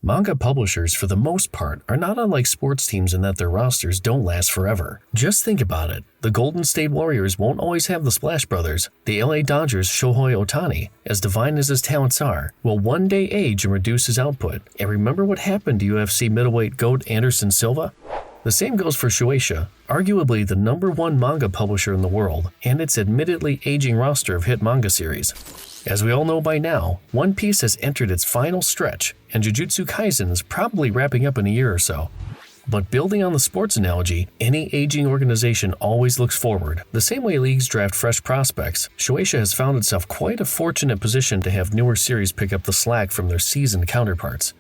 Manga publishers, for the most part, are not unlike sports teams in that their rosters don't last forever. Just think about it. The Golden State Warriors won't always have the Splash Brothers. The LA Dodgers' Shohei Ohtani, as divine as his talents are, will one day age and reduce his output. And remember what happened to UFC middleweight GOAT Anderson Silva? The same goes for Shueisha, arguably the #1 manga publisher in the world, and its admittedly aging roster of hit manga series. As we all know by now, One Piece has entered its final stretch, and Jujutsu Kaisen is probably wrapping up in a year or so. But building on the sports analogy, any aging organization always looks forward. The same way leagues draft fresh prospects, Shueisha has found itself quite a fortunate position to have newer series pick up the slack from their seasoned counterparts.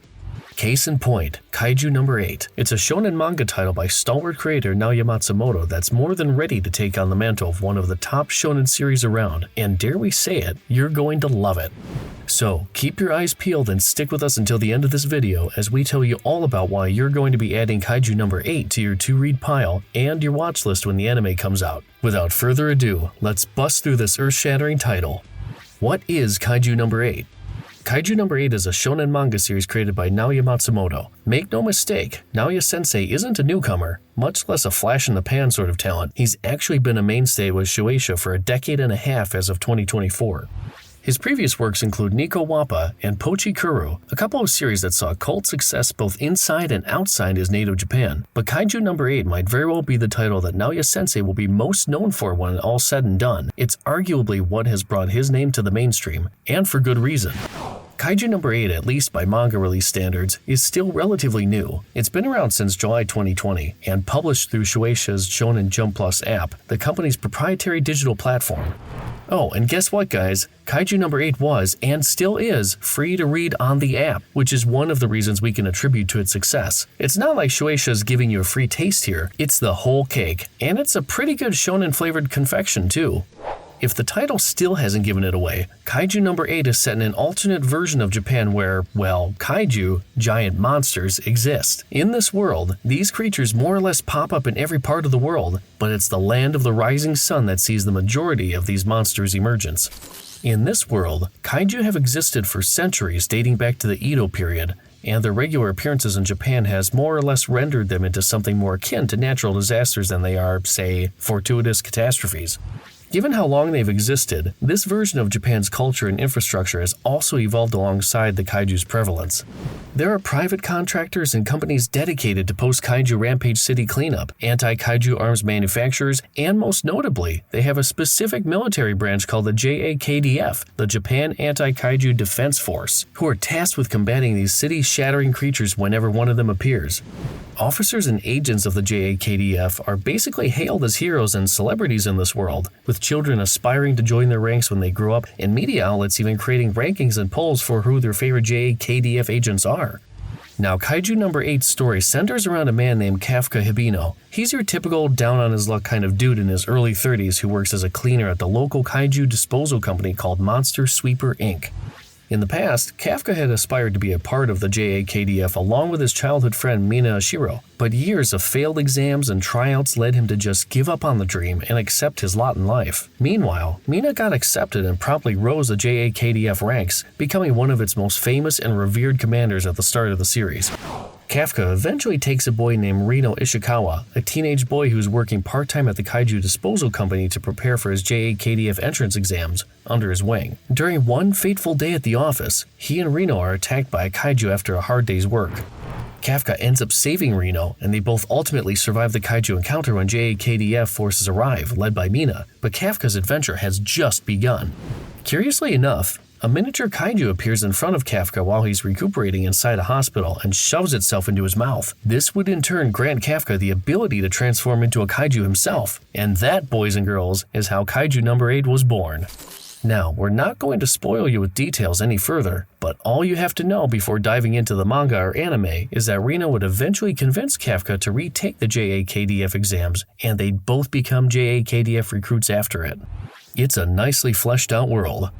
Case in point, Kaiju No. 8. It's a shonen manga title by stalwart creator Naoya Matsumoto that's more than ready to take on the mantle of one of the top shonen series around, and dare we say it, you're going to love it. So, keep your eyes peeled and stick with us until the end of this video as we tell you all about why you're going to be adding Kaiju No. 8 to your to-read pile and your watch list when the anime comes out. Without further ado, let's bust through this earth-shattering title. What is Kaiju No. 8? Kaiju No. 8 is a shonen manga series created by Naoya Matsumoto. Make no mistake, Naoya-sensei isn't a newcomer, much less a flash-in-the-pan sort of talent. He's actually been a mainstay with Shueisha for a decade and a half as of 2024. His previous works include Nico Wappa and Pochi Kuru, a couple of series that saw cult success both inside and outside his native Japan. But Kaiju No. 8 might very well be the title that Naoya-sensei will be most known for when all said and done. It's arguably what has brought his name to the mainstream, and for good reason. Kaiju No. 8, at least by manga release standards, is still relatively new. It's been around since July 2020 and published through Shueisha's Shonen Jump Plus app, the company's proprietary digital platform. Oh, and guess what, guys? Kaiju No. 8 was, and still is, free to read on the app, which is one of the reasons we can attribute to its success. It's not like Shueisha's giving you a free taste here, it's the whole cake, and it's a pretty good shonen-flavored confection, too. If the title still hasn't given it away, Kaiju No. 8 is set in an alternate version of Japan where, well, kaiju, giant monsters, exist. In this world, these creatures more or less pop up in every part of the world, but it's the land of the rising sun that sees the majority of these monsters' emergence. In this world, kaiju have existed for centuries dating back to the Edo period, and their regular appearances in Japan has more or less rendered them into something more akin to natural disasters than they are, say, fortuitous catastrophes. Given how long they've existed, this version of Japan's culture and infrastructure has also evolved alongside the kaiju's prevalence. There are private contractors and companies dedicated to post-kaiju rampage city cleanup, anti-kaiju arms manufacturers, and most notably, they have a specific military branch called the JAKDF, the Japan Anti-Kaiju Defense Force, who are tasked with combating these city-shattering creatures whenever one of them appears. Officers and agents of the JAKDF are basically hailed as heroes and celebrities in this world, with children aspiring to join their ranks when they grow up, and media outlets even creating rankings and polls for who their favorite JAKDF agents are. Now, Kaiju No. 8's story centers around a man named Kafka Hibino. He's your typical down-on-his-luck kind of dude in his early 30s who works as a cleaner at the local kaiju disposal company called Monster Sweeper Inc. In the past, Kafka had aspired to be a part of the JAKDF along with his childhood friend Mina Ashiro, but years of failed exams and tryouts led him to just give up on the dream and accept his lot in life. Meanwhile, Mina got accepted and promptly rose the JAKDF ranks, becoming one of its most famous and revered commanders at the start of the series. Kafka eventually takes a boy named Rino Ishikawa, a teenage boy who's working part-time at the kaiju disposal company to prepare for his JAKDF entrance exams, under his wing. During one fateful day at the office, he and Rino are attacked by a kaiju after a hard day's work. Kafka ends up saving Rino, and they both ultimately survive the kaiju encounter when JAKDF forces arrive, led by Mina, but Kafka's adventure has just begun. Curiously enough, a miniature kaiju appears in front of Kafka while he's recuperating inside a hospital and shoves itself into his mouth. This would in turn grant Kafka the ability to transform into a kaiju himself, and that, boys and girls, is how Kaiju No. 8 was born. Now, we're not going to spoil you with details any further, but all you have to know before diving into the manga or anime is that Rino would eventually convince Kafka to retake the JAKDF exams, and they'd both become JAKDF recruits after it. It's a nicely fleshed out world.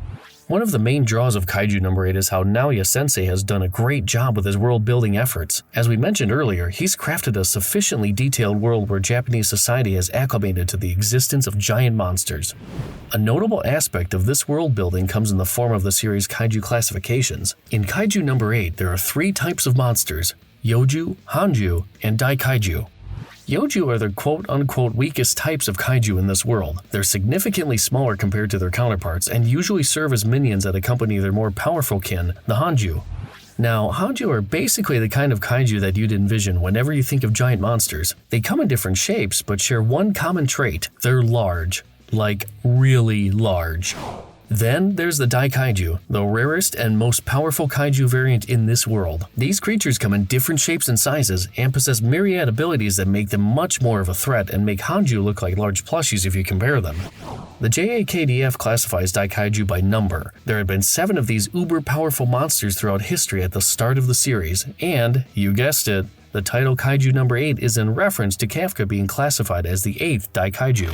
One of the main draws of Kaiju No. 8 is how Naoya Sensei has done a great job with his world-building efforts. As we mentioned earlier, he's crafted a sufficiently detailed world where Japanese society has acclimated to the existence of giant monsters. A notable aspect of this world-building comes in the form of the series' kaiju classifications. In Kaiju No. 8, there are 3 types of monsters: Yoju, Hanju, and Daikaiju. Yoju are the quote-unquote weakest types of kaiju in this world. They're significantly smaller compared to their counterparts and usually serve as minions that accompany their more powerful kin, the Hanju. Now, Hanju are basically the kind of kaiju that you'd envision whenever you think of giant monsters. They come in different shapes, but share one common trait: they're large. Like, really large. Then there's the Daikaiju, the rarest and most powerful kaiju variant in this world. These creatures come in different shapes and sizes and possess myriad abilities that make them much more of a threat and make Hanju look like large plushies if you compare them. The JAKDF classifies Daikaiju by number. There have been 7 of these uber-powerful monsters throughout history at the start of the series, and, you guessed it, the title Kaiju No. 8 is in reference to Kafka being classified as the 8th Daikaiju.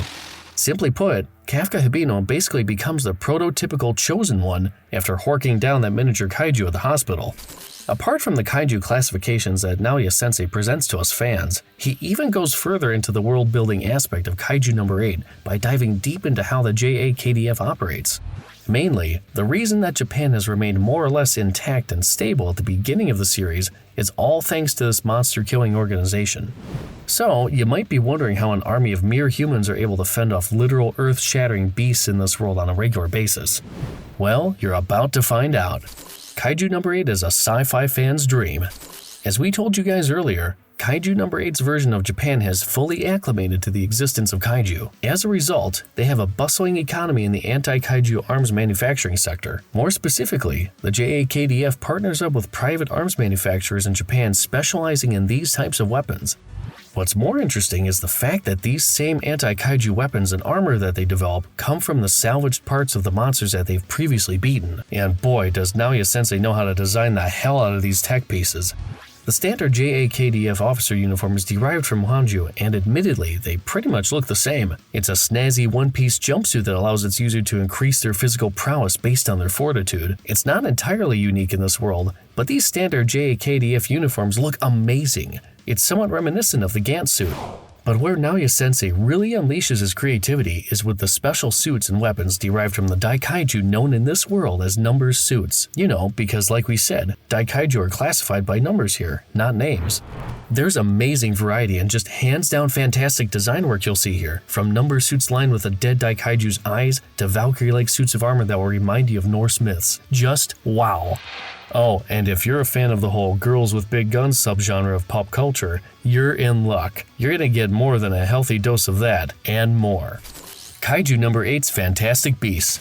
Simply put, Kafka Hibino basically becomes the prototypical chosen one after horking down that miniature kaiju at the hospital. Apart from the kaiju classifications that Naoya Sensei presents to us fans, he even goes further into the world-building aspect of Kaiju No. 8 by diving deep into how the JAKDF operates. Mainly, the reason that Japan has remained more or less intact and stable at the beginning of the series is all thanks to this monster-killing organization. So, you might be wondering how an army of mere humans are able to fend off literal earth-shattering beasts in this world on a regular basis. Well, you're about to find out. Kaiju No. 8 is a sci-fi fan's dream. As we told you guys earlier, Kaiju No. 8's version of Japan has fully acclimated to the existence of kaiju. As a result, they have a bustling economy in the anti-kaiju arms manufacturing sector. More specifically, the JAKDF partners up with private arms manufacturers in Japan specializing in these types of weapons. What's more interesting is the fact that these same anti-kaiju weapons and armor that they develop come from the salvaged parts of the monsters that they've previously beaten. And boy, does Naoya Sensei know how to design the hell out of these tech pieces. The standard JAKDF officer uniform is derived from Hanju, and admittedly, they pretty much look the same. It's a snazzy one-piece jumpsuit that allows its user to increase their physical prowess based on their fortitude. It's not entirely unique in this world, but these standard JAKDF uniforms look amazing. It's somewhat reminiscent of the Gant suit. But where Naoya Sensei really unleashes his creativity is with the special suits and weapons derived from the Daikaiju known in this world as numbers suits. You know, because like we said, Daikaiju are classified by numbers here, not names. There's amazing variety and just hands down fantastic design work you'll see here, from number suits lined with a dead Daikaiju's eyes to Valkyrie-like suits of armor that will remind you of Norse myths. Just wow. Oh, and if you're a fan of the whole girls with big guns subgenre of pop culture, you're in luck. You're gonna get more than a healthy dose of that, and more. Kaiju No. 8's Fantastic Beasts.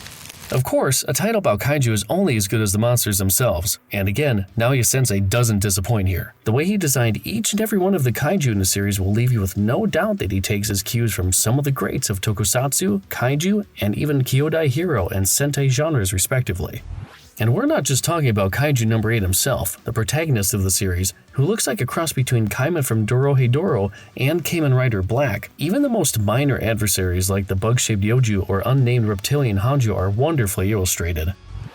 Of course, a title about kaiju is only as good as the monsters themselves, and again, Naoya Sensei doesn't disappoint here. The way he designed each and every one of the kaiju in the series will leave you with no doubt that he takes his cues from some of the greats of tokusatsu, kaiju, and even Kyodai Hero and Sentai genres respectively. And we're not just talking about Kaiju No. 8 himself, the protagonist of the series, who looks like a cross between Kaiman from Dorohedoro and Kamen Rider Black. Even the most minor adversaries like the bug-shaped Yoju or unnamed reptilian Hanju are wonderfully illustrated.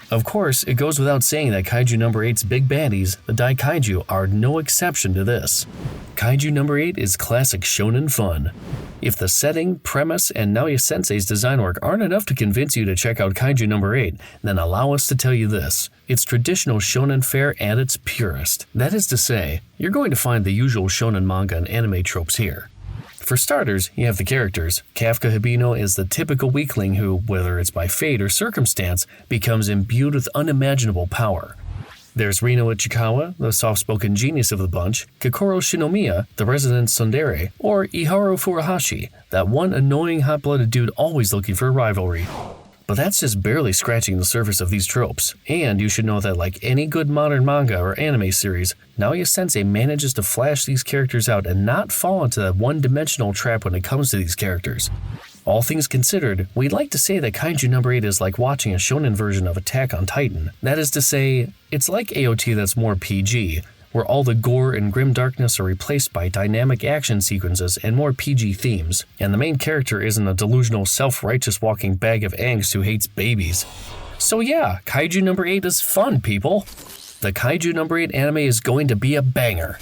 Of course, it goes without saying that Kaiju No. 8's big baddies, the Daikaiju, are no exception to this. Kaiju No. 8 is classic shonen fun. If the setting, premise, and Naoya Sensei's design work aren't enough to convince you to check out Kaiju No. 8, then allow us to tell you this. It's traditional shonen fare at its purest. That is to say, you're going to find the usual shonen manga and anime tropes here. For starters, you have the characters. Kafka Hibino is the typical weakling who, whether it's by fate or circumstance, becomes imbued with unimaginable power. There's Rino Ichikawa, the soft-spoken genius of the bunch, Kokoro Shinomiya, the resident tsundere, or Iharu Furuhashi, that one annoying hot-blooded dude always looking for a rivalry. But that's just barely scratching the surface of these tropes, and you should know that like any good modern manga or anime series, Naoya Sensei manages to flash these characters out and not fall into that one-dimensional trap when it comes to these characters. All things considered, we'd like to say that Kaiju No. 8 is like watching a shonen version of Attack on Titan. That is to say, it's like AOT that's more PG, where all the gore and grim darkness are replaced by dynamic action sequences and more PG themes, and the main character isn't a delusional, self-righteous walking bag of angst who hates babies. So yeah, Kaiju number 8 is fun, people. The Kaiju number 8 anime is going to be a banger.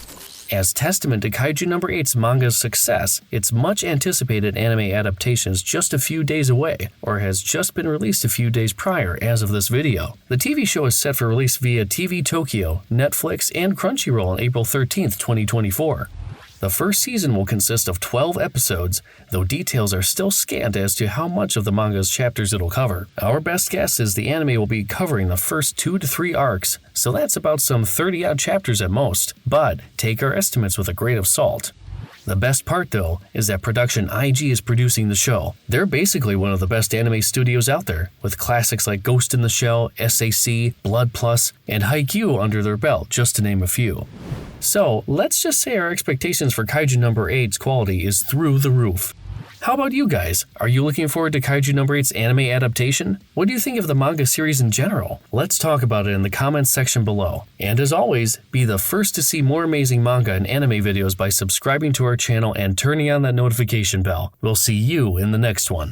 As testament to Kaiju number 8's manga's success, its much anticipated anime adaptation is just a few days away, or has just been released a few days prior as of this video. The TV show is set for release via TV Tokyo, Netflix, and Crunchyroll on April 13th, 2024. The first season will consist of 12 episodes, though details are still scant as to how much of the manga's chapters it'll cover. Our best guess is the anime will be covering the first 2 to 3 arcs, so that's about some 30-odd chapters at most, but take our estimates with a grain of salt. The best part, though, is that Production IG is producing the show. They're basically one of the best anime studios out there, with classics like Ghost in the Shell, SAC, Blood Plus, and Haikyuu under their belt, just to name a few. So, let's just say our expectations for Kaiju number 8's quality is through the roof. How about you guys? Are you looking forward to Kaiju number 8's anime adaptation? What do you think of the manga series in general? Let's talk about it in the comments section below. And as always, be the first to see more amazing manga and anime videos by subscribing to our channel and turning on that notification bell. We'll see you in the next one.